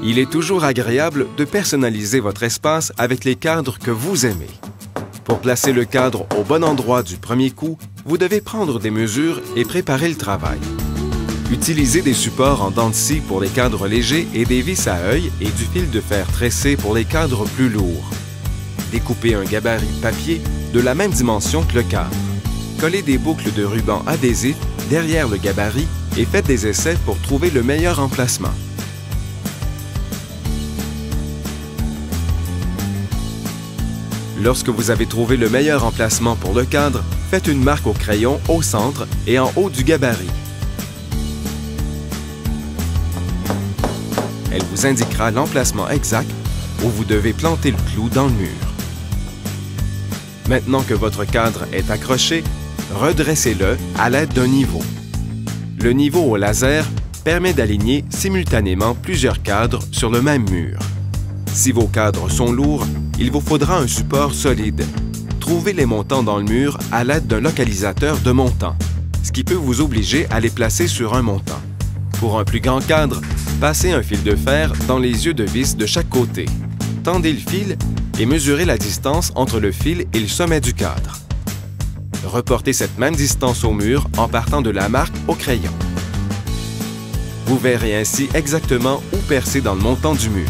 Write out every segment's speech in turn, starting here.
Il est toujours agréable de personnaliser votre espace avec les cadres que vous aimez. Pour placer le cadre au bon endroit du premier coup, vous devez prendre des mesures et préparer le travail. Utilisez des supports en dents de scie pour les cadres légers et des vis à œil et du fil de fer tressé pour les cadres plus lourds. Découpez un gabarit papier de la même dimension que le cadre. Collez des boucles de ruban adhésif derrière le gabarit et faites des essais pour trouver le meilleur emplacement. Lorsque vous avez trouvé le meilleur emplacement pour le cadre, faites une marque au crayon au centre et en haut du gabarit. Elle vous indiquera l'emplacement exact où vous devez planter le clou dans le mur. Maintenant que votre cadre est accroché, redressez-le à l'aide d'un niveau. Le niveau au laser permet d'aligner simultanément plusieurs cadres sur le même mur. Si vos cadres sont lourds, il vous faudra un support solide. Trouvez les montants dans le mur à l'aide d'un localisateur de montant, ce qui peut vous obliger à les placer sur un montant. Pour un plus grand cadre, passez un fil de fer dans les yeux de vis de chaque côté. Tendez le fil et mesurez la distance entre le fil et le sommet du cadre. Reportez cette même distance au mur en partant de la marque au crayon. Vous verrez ainsi exactement où percer dans le montant du mur.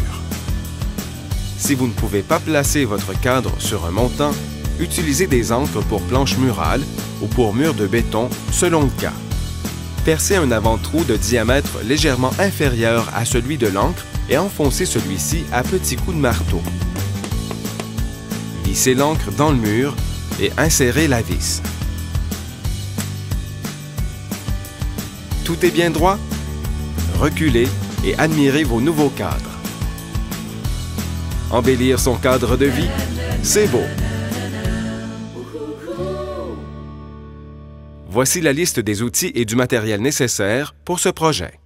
Si vous ne pouvez pas placer votre cadre sur un montant, utilisez des encres pour planche murale ou pour mur de béton selon le cas. Percez un avant-trou de diamètre légèrement inférieur à celui de l'encre et enfoncez celui-ci à petits coups de marteau. Vissez l'encre dans le mur et insérez la vis. Tout est bien droit? Reculez et admirez vos nouveaux cadres. Embellir son cadre de vie, c'est beau! Voici la liste des outils et du matériel nécessaires pour ce projet.